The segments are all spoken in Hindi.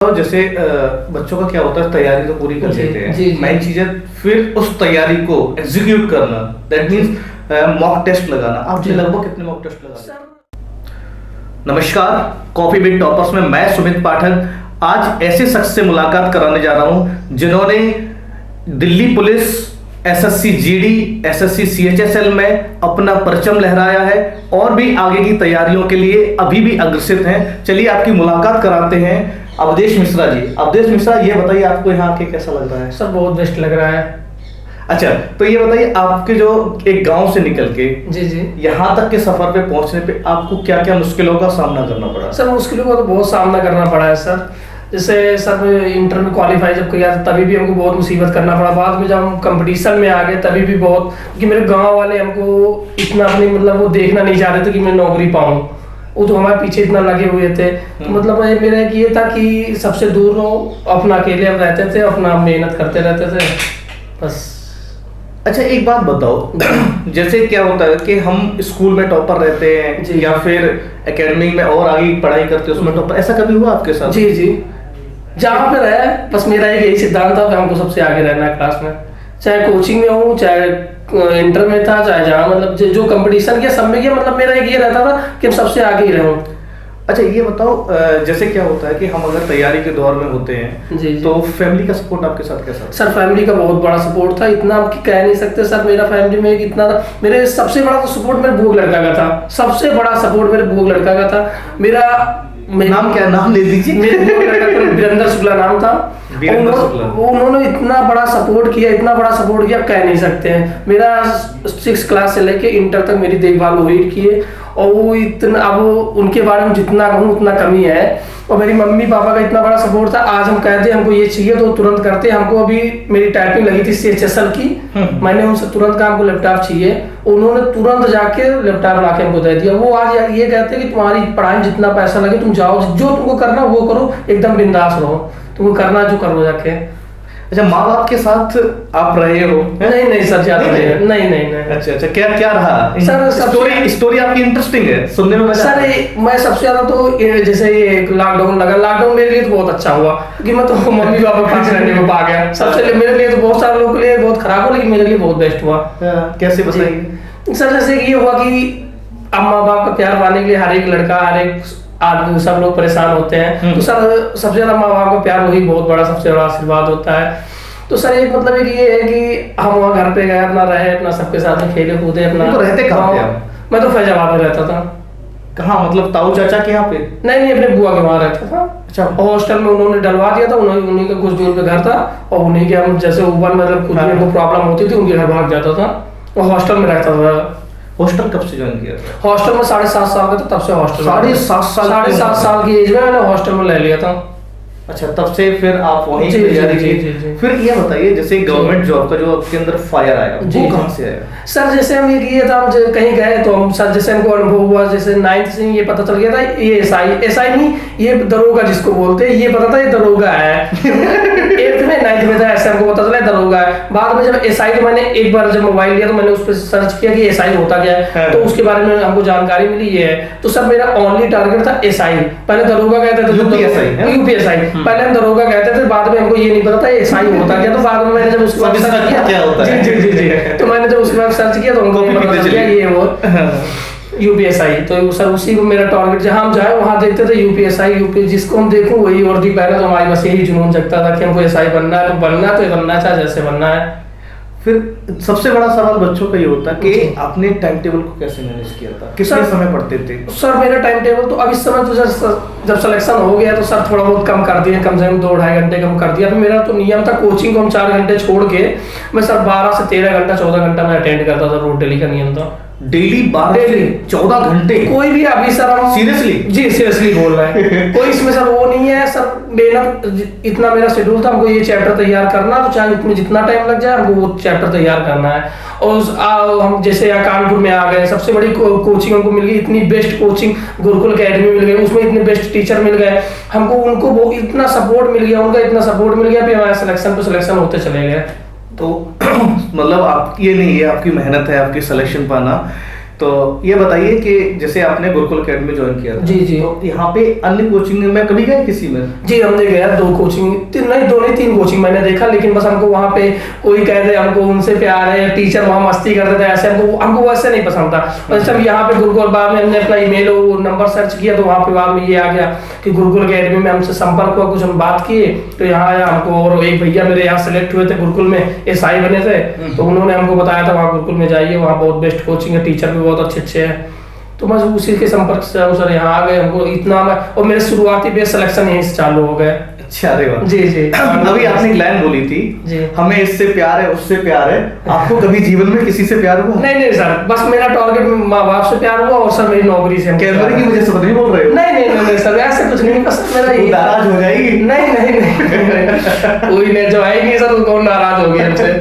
तो जैसे बच्चों का क्या होता है, तैयारी तो पूरी कर लेते हैं, मेन चीज है फिर उस तैयारी को एग्जीक्यूट करना, दैट मींस मॉक टेस्ट लगाना। आपने लगभग कितने मॉक टेस्ट लगाए? नमस्कार, कॉफी विद टॉपर्स में मैं सुमित पाठक आज ऐसे शख्स से मुलाकात कराने जा रहा हूं जिन्होंने Delhi police, SSC GD, SSC CHSL में अपना परचम लहराया है और भी आगे की तैयारियों के लिए अभी भी अग्रसित हैं। चलिए आपकी मुलाकात कराते हैं अवधेश मिश्रा जी। अवधेश मिश्रा, ये बताइए आपको यहाँ आके कैसा लग रहा है? सर बहुत बेस्ट लग रहा है। अच्छा, तो ये बताइए आपके जो एक गांव से निकल के जी यहाँ तक के सफर पे पहुंचने पे आपको क्या क्या मुश्किलों का सामना करना पड़ा? सर मुश्किलों का तो बहुत सामना करना पड़ा है सर। जैसे सर इंटर में क्वालिफाई जब किया तभी भी हमको बहुत मुसीबत करना पड़ा। बाद में जब हम कंपटीशन में आ गए तभी भी बहुत, क्योंकि मेरे गांव वाले हमको इतना अपनी मतलब वो देखना नहीं चाह रहे थे कि मैं नौकरी पाऊँ। वो तो हमारे पीछे इतना लगे हुए थे। तो मतलब मेरा ये था कि सबसे दूर रहो, अपना अकेले हम रहते थे, अपना मेहनत करते रहते थे बस। अच्छा, एक बात बताओ जैसे क्या होता है कि हम स्कूल में टॉपर रहते हैं या फिर एकेडमी में और आगे पढ़ाई करते हैं उसमें टॉपर, ऐसा कभी हुआ आपके साथ? जी जहाँ पे रहे, बस मेरा एक यही सिद्धांत था कि हमको सबसे आगे रहना है क्लास में, चाहे कोचिंग में हूँ, चाहे इंटर में था, चाहे जहाँ मतलब जो कंपटीशन किया सब में किया। मतलब मेरा एक ये रहता था कि हम सबसे आगे ही रहूँ। अच्छा, ये बताओ जैसे क्या होता है कि हम अगर तैयारी के दौर में होते हैं जी तो फैमिली का सपोर्ट आपके साथ कैसा था? सर फैमिली का बहुत बड़ा सपोर्ट था, इतना आप कह नहीं सकते सर। मेरा फैमिली में इतना था, मेरे सबसे बड़ा सपोर्ट मेरे बुआ लड़का का था। सबसे बड़ा सपोर्ट मेरे बुआ लड़का का था। मेरा नाम क्या, नाम ले दीजिए। मेरे बुआ लड़का का वीरेंद्र शुक्ला नाम था। उन्होंने इतना बड़ा सपोर्ट किया, इतना बड़ा सपोर्ट किया, कह नहीं सकते हैं। मेरा 6 क्लास से लेके इंटर तक मेरी देखभाल वही किए और वो इतना, अब उनके बारे में जितना कहूँ उतना कमी है। और मेरी मम्मी पापा का इतना बड़ा सपोर्ट था, आज हम कहते हमको ये चाहिए तो तुरंत करते। हमको अभी मेरी टाइपिंग लगी थी सीएचएसएल की, मैंने उनसे तुरंत कहा हमको लैपटॉप चाहिए, उन्होंने तुरंत जाके लैपटॉप लाके हमको दे दिया। वो आज ये कहते हैं कि तुम्हारी पढ़ाई में जितना पैसा लगे तुम जाओ, जो तुमको करना वो करो, एकदम बिंदास रहो, तुमको करना जो करो जाके। अच्छा, माँ बाप के साथ आप रहे हो? नहीं सर, ज्यादा नहीं। अच्छा, क्या रहा सर? स्टोरी आपकी इंटरेस्टिंग है, सुनने में मजा सर मैं सबसे ज्यादा तो जैसे ये लॉकडाउन लगा, लॉकडाउन मेरे लिए तो बहुत अच्छा हुआ क्योंकि मैं तो मम्मी पापा के पास रहने को पा गया। सबसे मेरे लिए तो बहुत सारे लोगों के लिए बहुत खराब हुआ, लेकिन मेरे लिए बहुत बेस्ट हुआ। कैसे बताइए? सर जैसे ये हुआ कि अब माँ बाप का प्यार पाने के लिए हर एक लड़का, हर एक आदमी, सब लोग परेशान होते हैं। तो सर सबसे ज्यादा माँ बाप का प्यार वही बहुत बड़ा सबसे बड़ा आशीर्वाद होता है। तो सर एक मतलब एक ये है कि हम वहाँ घर पे गए, अपना रहे, अपना सबके साथ में खेले कूदे अपना। तो रहते कहाँ पे? मैं तो फैजाबाद में रहता था। कहाँ मतलब ताऊ चाचा के यहाँ पे? नहीं, अपने बुआ के वहाँ रहता था। अच्छा, हॉस्टल में उन्होंने डलवा दिया था, उन्हीं का कुछ दूर पे घर था और उन्हीं के हम जैसे ऊपर मतलब कुछ भी उनको प्रॉब्लम होती थी उनके घर भाग जाता था और हॉस्टल में रहता था। हॉस्टल कब से ज्वाइन किया था? हॉस्टल में 7.5 साल का था, तब से हॉस्टल 7.5 साल की एज में मैंने हॉस्टल में ले लिया था। अच्छा, तब से फिर आप वहीं तैयारी की। फिर ये बताइए जैसे गवर्नमेंट जॉब का जो आपके अंदर फायर आया वो कहाँ से आया? सर जैसे हम ये किए था, हम कहीं गए तो हम सर जैसे हमको अनुभव हुआ, जैसे 9th से ये पता चल गया था ये एसआई नहीं, ये दरोगा जिसको बोलते हैं, ये पता था ये दरोगा है। 8th में 9th में था, ऐसे हमको पता चला दरोगा है। बाद में जब एसआई को मैंने एक बार जब मोबाइल लिया तो मैंने उस पर सर्च किया कि एसआई होता क्या है, तो उसके बारे में हमको जानकारी मिली ये है। तो सर मेरा ओनली टारगेट था एसआई। पहले दरोगा कहते थे, यूपीएसआई पहले हम दरोगा कहते थे, बाद में हमको ये नहीं पता था एसआई होता क्या। तो बाद में मैंने जब उसके बाद सर्च किया क्या होता है, जी तो मैंने जब उसके बाद सर्च किया तो हमको पता चल गया ये वो यूपीएसआई। तो सर उसी को मेरा टारगेट, जहां हम जाए वहां देखते थे यूपीएसआई, जिसको हम देखूं वही वर्दी पहना, तो हमारी बस यही जुनून जगता था कि हमको एसआई बनना है, तो बनना चाहे जैसे बनना है। फिर सबसे बड़ा सवाल बच्चों का ये होता है कि आपने टाइम टेबल को कैसे मैनेज किया था, कितने समय पढ़ते थे? सर मेरा टाइम टेबल तो अब इस समय तो जब सिलेक्शन हो गया तो सर थोड़ा बहुत कम कर दिया, कम से कम 2-2.5 घंटे कम कर दिया। फिर मेरा तो नियम था कोचिंग को हम 4 घंटे छोड़ के मैं सर 12 से 13 घंटा 14 घंटा मैं अटेंड करता था, रोज डेली का नियम था। डेली 12 से 14 घंटे? कोई भी अभी सर हम सीरियसली बोल रहे हैं, कोई इसमें सर वो नहीं है सर। मेहनत इतना मेरा शेड्यूल था, हमको ये चैप्टर तैयार करना, तो चाहे इसमें जितना टाइम लग जाए हमको वो चैप्टर तैयार करना है। और हम जैसे यहाँ कानपुर में आ गए, सबसे बड़ी कोचिंग हमको मिल गई, इतनी बेस्ट कोचिंग गुरुकुल अकेडमी मिल गई, उसमें इतने बेस्ट टीचर मिल गए हमको, उनको वो इतना सपोर्ट मिल गया, उनका इतना सपोर्ट मिल गया, फिर हमारे सिलेक्शन पे सिलेक्शन होते चले गए। तो मतलब आप ये नहीं है, आपकी मेहनत है आपकी सिलेक्शन पाना। तो ये बताइए कि जैसे आपने गुरुकुल एकेडमी ज्वाइन किया था, जी जी, तो यहाँ पे अन्य कोचिंग में कभी गए किसी में? जी हमने गया 2 कोचिंग, दो नहीं 3 कोचिंग मैंने देखा, लेकिन बस हमको वहाँ पे कोई कह दे हमको उनसे प्यार है, टीचर वहाँ मस्ती करते थे, ऐसे हमको वैसे नहीं पसंद था। और जैसे हम यहाँ पे गुरुकुल, बाद में हमने अपना ईमेल और नंबर सर्च किया तो वहाँ पे बाद में ये आ गया कि गुरुकुल एकेडमी में हमसे संपर्क हुआ, कुछ हम बात किए तो यहाँ आया हमको, और एक भैया मेरे यहाँ सेलेक्ट हुए थे गुरुकुल में, SI बने थे, तो उन्होंने हमको बताया था वहाँ गुरुकुल में जाइए, वहाँ बहुत बेस्ट कोचिंग है, टीचर भी बहुत अच्छे हैं। तो बस उसी के संपर्क से हम सर यहाँ आ गए, हमको इतना और मेरे शुरुआती बेस्ट सिलेक्शन यहीं से चालू हो गए। अच्छा, अरे वाह। जी जी, अभी आपने एक लाइन बोली थी जी, हमें इससे प्यार है उससे प्यार है, आपको कभी जीवन में किसी से प्यार हुआ? नहीं सर, बस मेरा टारगेट माँ बाप से प्यार हुआ और सर मेरी नौकरी से। कैमरे की वजह से तो नहीं बोल रहे हो? नहीं सर, ऐसे कुछ नहीं, बस मेरा ये नाराज हो जाएगी। नहीं कोई नहीं जो आएगी सर, तो कौन नाराज होगी हमसे।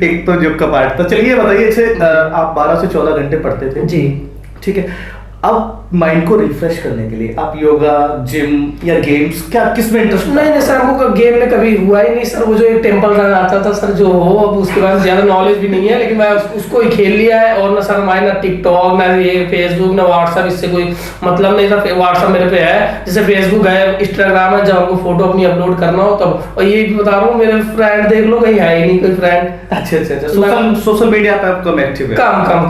एक तो जो कपाट। तो चलिए बताइए, जैसे आप 12 से 14 घंटे पढ़ते थे जी, ठीक है, अब माइंड को रिफ्रेश करने के लिए आप योगा, जिम या गेम्स, क्या किस में इंटरेस्ट? नहीं सर, हमको गेम में कभी हुआ ही नहीं सर, वो जो एक टेम्पल रन आता था सर जो हो, अब उसके बाद ज्यादा नॉलेज भी नहीं है, लेकिन मैं उसको ही खेल लिया है। और ना सर हमारे ना टिकटॉक, ना ये फेसबुक, ना व्हाट्सएप, इससे कोई मतलब नहीं था। व्हाट्सएप मेरे पे है, जैसे फेसबुक है, इंस्टाग्राम है, जब हमको फोटो अपनी अपलोड करना हो तब। और ये भी बता रहा हूँ, मेरे फ्रेंड देख लो कहीं है ही नहीं कोई फ्रेंड। अच्छा, सोशल मीडिया पे आप कम एक्टिव है?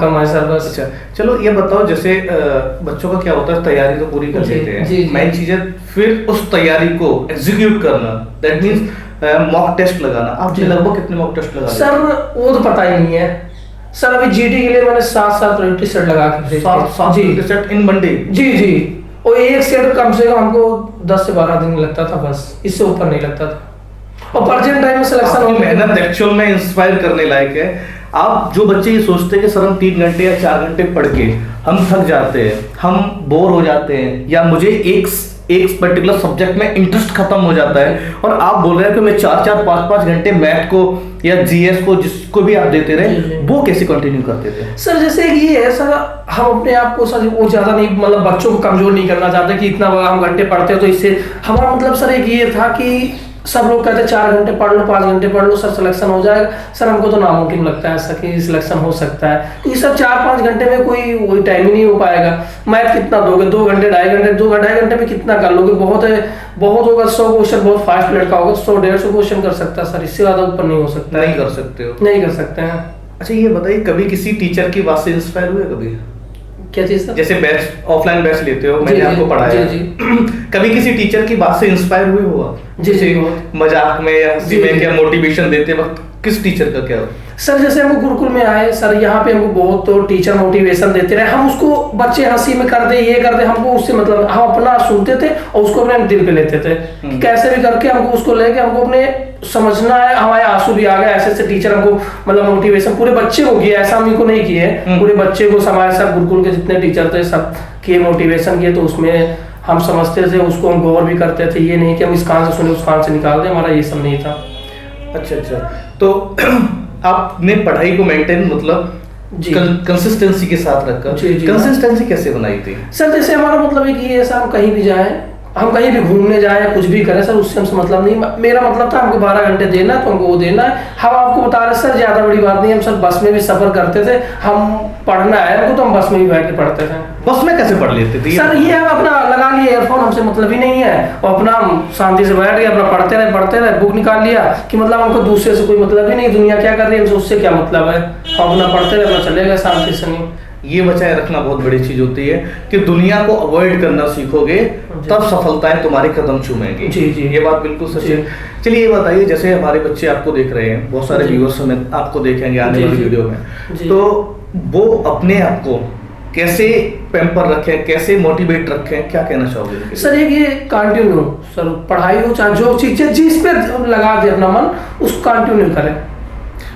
कम है सर, बस। अच्छा, चलो ये बताओ, जैसे बच्चों का क्या होता है, तैयारी तो पूरी कर लेते हैं, मेन चीज है फिर उस तैयारी को एग्जीक्यूट करना, दैट मींस मॉक टेस्ट लगाना। आपने लगभग कितने मॉक टेस्ट लगाए? सर वो तो पता ही नहीं है सर, अभी जीडी के लिए मैंने 7 प्रैक्टिस सेट लगा के 7 सेट इन मंडे? जी, और एक सेट कम से कम हमको 10 से 12 दिन लगता था, बस इससे ऊपर नहीं लगता था। और प्रेजेंट टाइम में सिलेक्शन हो, मेहनत एक्चुअल में इंस्पायर करने लायक है। आप जो बच्चे ये सोचते हैं कि सर हम 3 घंटे या 4 घंटे पढ़ के हम थक जाते हैं, हम बोर हो जाते हैं, या मुझे एक पर्टिकुलर सब्जेक्ट में इंटरेस्ट खत्म हो जाता है, और आप बोल रहे हैं कि मैं 4-4, 5-5 घंटे मैथ को या जीएस को जिसको भी आप देते रहे, वो कैसे कंटिन्यू करते थे? सर जैसे ये है सर, हम अपने आप को सर वो ज्यादा नहीं, मतलब बच्चों को कमजोर नहीं करना चाहते कि इतना हम घंटे पढ़ते हो तो इससे हमारा मतलब सर एक ये था कि सब लोग कहते 4 घंटे पढ़ लो, 5 घंटे पढ़ लो, सर सिलेक्शन हो जाएगा। सर हमको तो नामुमकिन लगता है ऐसा कि सिलेक्शन हो सकता है, क्योंकि सर 4-5 घंटे में कोई वही टाइम ही नहीं हो पाएगा। मैथ कितना दोगे, 2 घंटे 2.5 घंटे में कितना कर लोगे? बहुत होगा 100 क्वेश्चन, बहुत फास्ट लड़का होगा 100-150 क्वेश्चन कर सकता है सर, इससे ज्यादा ऊपर नहीं हो सकता। नहीं कर सकते हो? नहीं कर सकते हैं। अच्छा ये बताइए, कभी किसी टीचर की बात से इंस्पायर हुए? कभी क्या चीज सर? जैसे बैच, ऑफलाइन बैच लेते हो, मैंने आपको पढ़ाया, कभी किसी टीचर की बात से इंस्पायर हुए हो आप? जी, मजाक में या हंसी में, क्या मोटिवेशन देते वक्त किस टीचर का क्या? सर जैसे हम गुरुकुल में आए सर, यहाँ पे हमको बहुत तो टीचर मोटिवेशन देते रहे, हम उसको बच्चे हंसी में कर दे, ये कर दे, हमको उससे मतलब हम अपना सुनते थे और उसको अपने दिल पे लेते थे कि कैसे भी करके हमको उसको लेके हमको अपने समझना है। हमारे आंसू भी आ गए, ऐसे टीचर हमको मतलब मोटिवेशन पूरे बच्चे को किया, ऐसा हम को नहीं किए, पूरे बच्चे को हमारे साथ गुरुकुल के जितने टीचर थे सब किए, मोटिवेशन किए। तो उसमें हम समझते थे, उसको हम गौर भी करते थे, ये नहीं कि हम इस कान से सुने उस कान से निकाल दें, हमारा ये सब नहीं था। अच्छा, तो आपने पढ़ाई को मेंटेन मतलब कंसिस्टेंसी के साथ रखा। कंसिस्टेंसी कैसे बनाई थी? सर जैसे हमारा मतलब है कि ऐसा हम कहीं भी जाएं, हम कहीं भी घूमने जाएं, कुछ भी करें सर, उससे हमसे मतलब नहीं। मेरा मतलब था हमको 12 घंटे देना है तो हमको वो देना है। हम आपको बता रहे सर, ज्यादा बड़ी बात नहीं, हम सर बस में भी सफर करते थे, हम पढ़ना है हमको तो हम बस में भी बैठ के पढ़ते थे। बस में कैसे पढ़ लेते थे सर? ये हम अपना लगा लिए ईयरफोन, हमसे मतलब ही नहीं है, और अपना शांति से बैठ गए, अपना पढ़ते रहे, बुक निकाल लिया कि मतलब हमको दूसरे से कोई मतलब ही नहीं, दुनिया क्या कर रही है हमसे उससे क्या मतलब है, हम अपना पढ़ते रहे, अपना चले गए शांति से। नहीं, ये बचाए रखना बहुत बड़ी चीज होती है कि दुनिया को अवॉइड करना सीखोगे तब सफलताएं तुम्हारी कदम चूमेंगी। जी, ये बात बिल्कुल सच है। चलिए ये बताइए, जैसे हमारे बच्चे आपको देख रहे हैं, बहुत सारे व्यूअर्स हमें आपको देखेंगे आने वाली वीडियो में, तो वो अपने आप को कैसे पैम्पर रखें, कैसे मोटिवेट रखें, क्या कहना चाहोगे? सर एक ये कंटिन्यू सर, पढ़ाई हो चाहे जो चीजें जिस पे लगा दे अपना मन, उसको कंटिन्यू करें,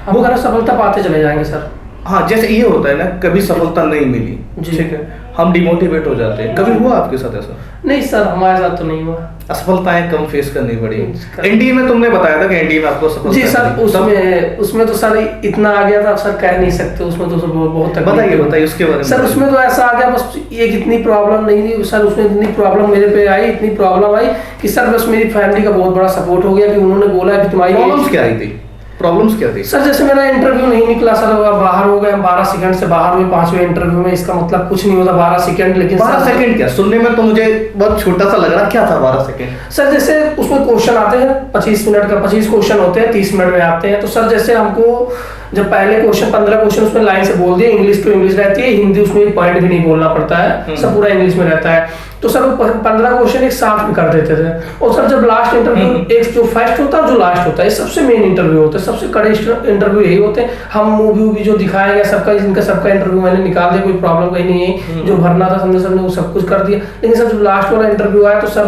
हम अगर सफलता पाते चले जाएंगे सर। हाँ, जैसे ये होता है ना, कभी सफलता नहीं मिली, ठीक है, हम डिमोटिवेट हो जाते हैं, कभी हुआ आपके साथ ऐसा? नहीं सर, हमारे साथ तो नहीं हुआ। असफलताएं कम फेस करनी पड़ी। एनडीए में तुमने बताया था कि एनडीए में आपको सफलता? जी सर, उसमें तो सर इतना आ गया था सर, कह नहीं सकते, उसमें तो बहुत बताइए उसके बारे में। सर उसमें तो ऐसा आ गया, बस एक इतनी प्रॉब्लम नहीं थी सर, उसमें इतनी प्रॉब्लम मेरे पे आई, इतनी प्रॉब्लम आई कि सर बस मेरी फैमिली का बहुत बड़ा सपोर्ट हो गया कि उन्होंने बोला कि तुम्हारी प्रॉब्लम्स क्या आई थी? प्रॉब्लम्स क्या थी? सर जैसे मेरा इंटरव्यू नहीं निकला सर, बाहर हो गए, 12 सेकंड से बाहर हुए 5वें इंटरव्यू में। इसका मतलब कुछ नहीं होता 12 सेकंड, लेकिन 12 सेकंड क्या, सुनने में तो मुझे बहुत छोटा सा लग रहा, क्या था 12 सेकंड? सर जैसे उसमें क्वेश्चन आते हैं 25 मिनट का, 25 क्वेश्चन होते हैं, 30 मिनट में आते हैं। तो सर जैसे हमको जब पहले क्वेश्चन 15 क्वेश्चन उसमें लाइन से बोल दिए, इंग्लिश टू इंग्लिश रहती है, हिंदी उसमें एक पॉइंट भी नहीं बोलना पड़ता है, सब पूरा इंग्लिश में रहता है। तो सर वो 15 क्वेश्चन एक साथ में कर देते थे। और सर जब लास्ट इंटरव्यू, एक जो फर्स्ट होता है जो लास्ट होता है, ये सबसे मेन इंटरव्यू होता है, सबसे कड़े इंटरव्यू यही होते हैं। हम मूवी जो दिखाया गया सबका, इनका सबका इंटरव्यू मैंने निकाल दिया, कोई प्रॉब्लम कहीं नहीं है, जो भरना था समझे सबने वो सब कुछ कर दिया। लेकिन सर जब लास्ट वाला इंटरव्यू आया तो सर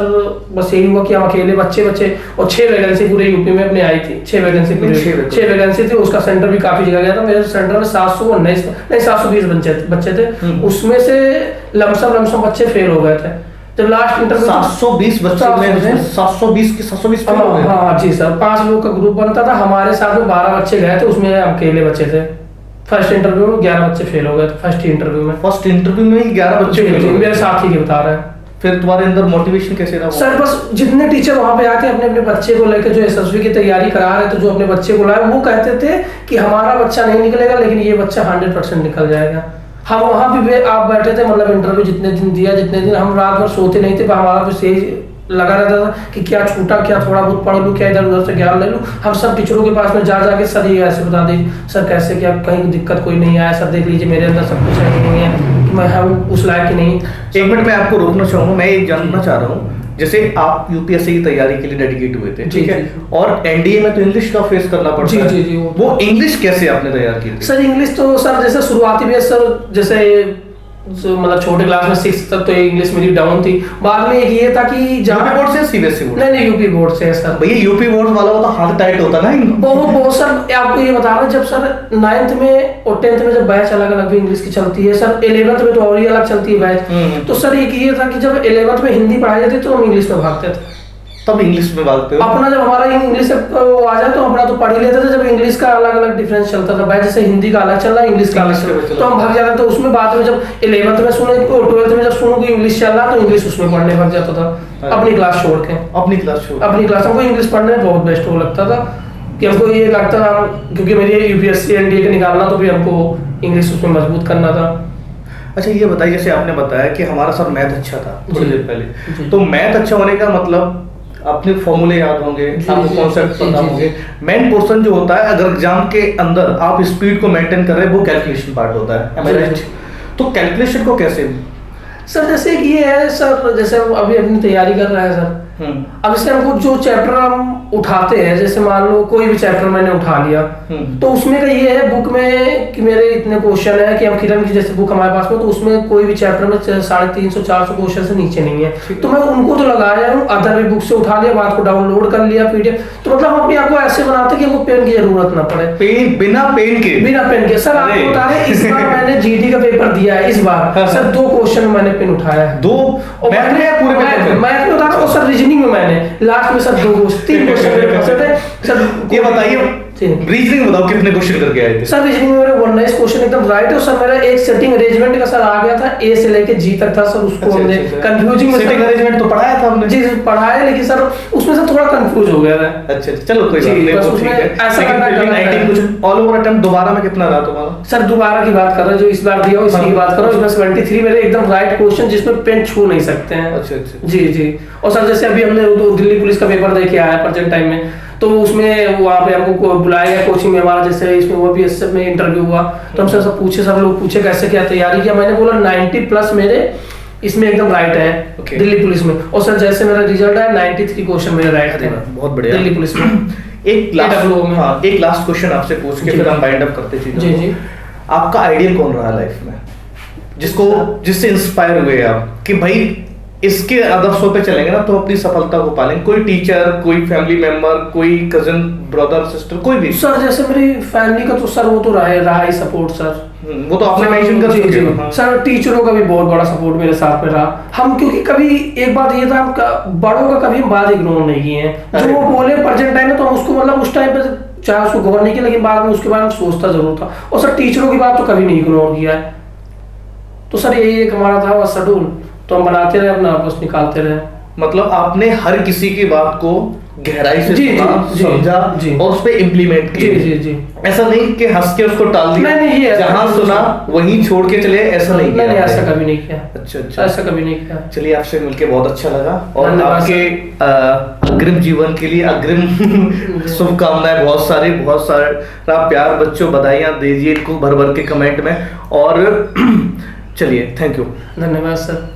बस यही हुआ कि हम अकेले बच्चे और 6 वैकेंसी पूरे यूपी में अपने आई थी, 6 वैकेंसी थी। उसका सेंटर भी काफी जगह गया था। मेरे सेंटर में 720 बच्चे थे, उसमें से लमसम बच्चे फेल हो गए थे। जब लास्ट इंटरव्यू 720 बच्चे में 720 फेल हो गए। हाँ जी सर, 5 लोग का ग्रुप बनता था, हमारे साथ में 12 बच्चे गए थे, उसमें हम अकेले बच्चे थे। फर्स्ट इंटरव्यू में 11 बच्चे फेल हो गए थे। फर्स्ट इंटरव्यू में ही 11 बच्चे फेल हो गए। मेरे साथी के बता रहे हैं। फिर तुम्हारे अंदर मोटिवेशन कैसे रहा? सर बस जितने टीचर वहां पे आके अपने बच्चे को लेकर जो एसएसबी की तैयारी करा रहे थे, जो अपने बच्चे को लाए, वो कहते थे कि हमारा बच्चा नहीं निकलेगा, लेकिन ये बच्चा 100% निकल जाएगा। हम वहां भी आप बैठे थे, मतलब इंटरव्यू जितने दिन हम रात भर सोते नहीं थे, हमारा भी सही लगा रहता था कि क्या छूटा, क्या थोड़ा बहुत पढ़ लूँ, क्या इधर उधर से ज्ञान ले लूँ। हम सब टीचरों के पास में जाके सर ये ऐसे बता दीजिए, सर कैसे, क्या कहीं दिक्कत कोई नहीं आया, सर देख लीजिए मेरे अंदर सब कुछ नहीं है कि मैं हम उस लायक ही नहीं। एक मिनट मैं आपको रोकना चाहूंगा, मैं ये जानना चाह रहा हूँ, जैसे आप यूपीएससी की तैयारी के लिए डेडिकेट हुए थे, ठीक है, और एनडीए में तो इंग्लिश का फेस करना पड़ता है। जी, वो इंग्लिश कैसे आपने तैयार की थी? सर इंग्लिश तो सर जैसे शुरुआती में सर जैसे मतलब छोटे क्लास में 6 तक तो इंग्लिश मेरी डाउन थी। बाद में एक ये था कि यूपी बोर्ड से सीबीएसई बोर्ड? नहीं यूपी बोर्ड से है सर। भैया यूपी बोर्ड वाला तो हाथ टाइट होता ना बहुत सर। आपको ये बता रहा हूँ, जब सर 9th में और 10th में जब बैच अलग अलग भी इंग्लिश की चलती है सर, 11th में तो और ही अलग चलती है बैच। तो सर एक ये था कि जब 11th में हिंदी पढ़ाई जाती तो हम इंग्लिश में भागते थे। तब इंग्लिश में भागते हो? अपना जब हमारा इंग्लिश आ जाए तो अपना तो पढ़ ही लेते थे। जब इंग्लिश का अलग अलग डिफरेंस चलता था, जैसे हिंदी का अलग चल रहा है, इंग्लिश का अलग चल रहा है, तो हम भाग जाते थे उसमें। बाद में जब 11th में सुने और 12th में जब सुनो कि इंग्लिश चल रहा तो इंग्लिश उसमें पढ़ने भाग जाता था, अपनी क्लास छोड़ के। अपनी क्लास हमको इंग्लिश पढ़ने में बहुत बेस्ट हो लगता था कि हमको ये लगता था, क्योंकि मेरी यूपीएससी एनडीए का निकालना तो भी हमको इंग्लिश उसमें मजबूत करना था। अच्छा ये बताइए, जैसे आपने बताया कि हमारा सर मैथ अच्छा था थोड़ी देर पहले, तो मैथ अच्छा होने का मतलब अपने फॉर्मूले याद होंगे, आपको कॉन्सेप्ट पता होंगे। मेन पोर्शन जो होता है, अगर एग्जाम के अंदर आप स्पीड को मेंटेन कर रहे हैं, वो कैलकुलेशन पार्ट होता है। तो कैलकुलेशन को कैसे? सर जैसे कि ये है सर, जैसे अभी अपनी तैयारी कर रहा है सर, अब इससे हमको जो चैप्टर हम उठाते हैं, जैसे मान लो कोई भी चैप्टर मैंने उठा लिया, तो उसमें का ये है बुक में कि मेरे इतने क्वेश्चन है कि हम किरण की जैसे बुक हमारे पास में, तो उसमें कोई भी चैप्टर में 350-400 क्वेश्चन से नीचे नहीं है। तो मैं उनको तो लगाया हूँ, अदर भी बुक से उठा लिया, बात को डाउनलोड कर लिया पीडीएफ। तो मतलब हम अपने आप को ऐसे बनाते कि हमको पेन की जरूरत ना पड़े। बिना पेन के सर आपको बता रहे, इस बार मैंने जीडी का पेपर दिया है, इस बार सर 2 क्वेश्चन मैंने पेन उठाया है, 2 मैथ में बता रहा हूँ सर। रीजनिंग में मैंने लास्ट में सर 3 क्वेश्चन मेरे फंसे थे सर। ये बताइए रीजनिंग बताओ कितने क्वेश्चन करके आए थे? सर रीजनिंग में मेरे 19 क्वेश्चन एकदम राइट है। सर मेरा एक सेटिंग अरेंजमेंट का सर आ गया था, ए से लेके जी तक था सर। उसको हमने कंफ्यूजिंग में सेटिंग अरेंजमेंट तो पढ़ाया था हमने। जी पढ़ाया, लेकिन सर उसमें से थोड़ा कंफ्यूज हो गया था। अच्छा चलो कोई बात नहीं, वो ठीक है। ऐसा करना 19 कुछ ऑल ओवर अटेम्प्ट दोबारा में कितना रहा तुम्हारा? सर दोबारा की बात कर रहे हो, जो इस बार दिया हो इसकी बात करो। इसमें 73 मेरे एकदम राइट क्वेश्चन जिसमें पेन छू नहीं सकते हैं। अच्छा जी। और सर जैसे अभी हमने दिल्ली पुलिस का पेपर दे के आया प्रेजेंट टाइम में, तो उसमें वहाँ पे हमको बुलाया गया कोचिंग में हमारा, जैसे इसमें वो भी एसएफ में इंटरव्यू हुआ, तो हमसे सब पूछे, सब लोग पूछे कैसे क्या तैयारी किया। मैंने बोला 90+ मेरे इसमें एकदम राइट है दिल्ली पुलिस में। और सर जैसे मेरा रिजल्ट है 93 क्वेश्चन मेरे राइट थे, बहुत बढ़िया दिल्ली पुलिस में। एक लास्ट क्वेश्चन आपसे पूछ के फिर हम वाइंड अप करते चीजों को। जी। आपका आइडियल कौन रहा लाइफ में, जिससे इंस्पायर हुए आप कि भाई इसके आदर्शों पे चलेंगे ना तो अपनी सफलता को पालेंगे? कोई टीचर, कोई फैमिली मेंबर, कोई कजन, ब्रदर, सिस्टर, कोई भी? सर जैसे मेरी फैमिली का तो सर वो तो रहा ही सपोर्ट सर। वो तो आपने मेंशन कर चुके हो। सर टीचरों का भी बहुत बड़ा सपोर्ट मेरे साथ में रहा। हम क्योंकि कभी एक बात ये था, हम बड़ों का कभी बात इग्नोर नहीं किए हैं। जो वो बोले प्रेजेंट टाइम में तो हम उसको मतलब उस टाइम पे चाहे उसको गौर नहीं किया, लेकिन बाद में उसके बारे में सोचता जरूर था। और सर टीचरों की बात तो कभी नहीं इग्नोर किया है। तो सर यही एक हमारा था शेड्यूल, तो हम बनाते रहे अपना, बस निकालते रहे। मतलब आपने हर किसी की बात को गहराई से जी, सुना, जी, समझा जी। और उस पे इम्प्लीमेंट जी किया। जी जी ऐसा नहीं कि हंस के उसको टाल दिया, नहीं, ये जहां सुना वहीं छोड़ के चले, ऐसा नहीं नहीं किया ऐसा आपने। कभी नहीं किया, अच्छा अच्छा, ऐसा कभी नहीं किया। चलिए आपसे मिलके बहुत अच्छा लगा और धन्यवाद आपके अग्रिम जीवन के लिए अग्रिम शुभकामनाएं, बहुत सारा प्यार। बच्चों बधाइयां दीजिए इनको भर भर के कमेंट में। और चलिए, थैंक यू। धन्यवाद सर।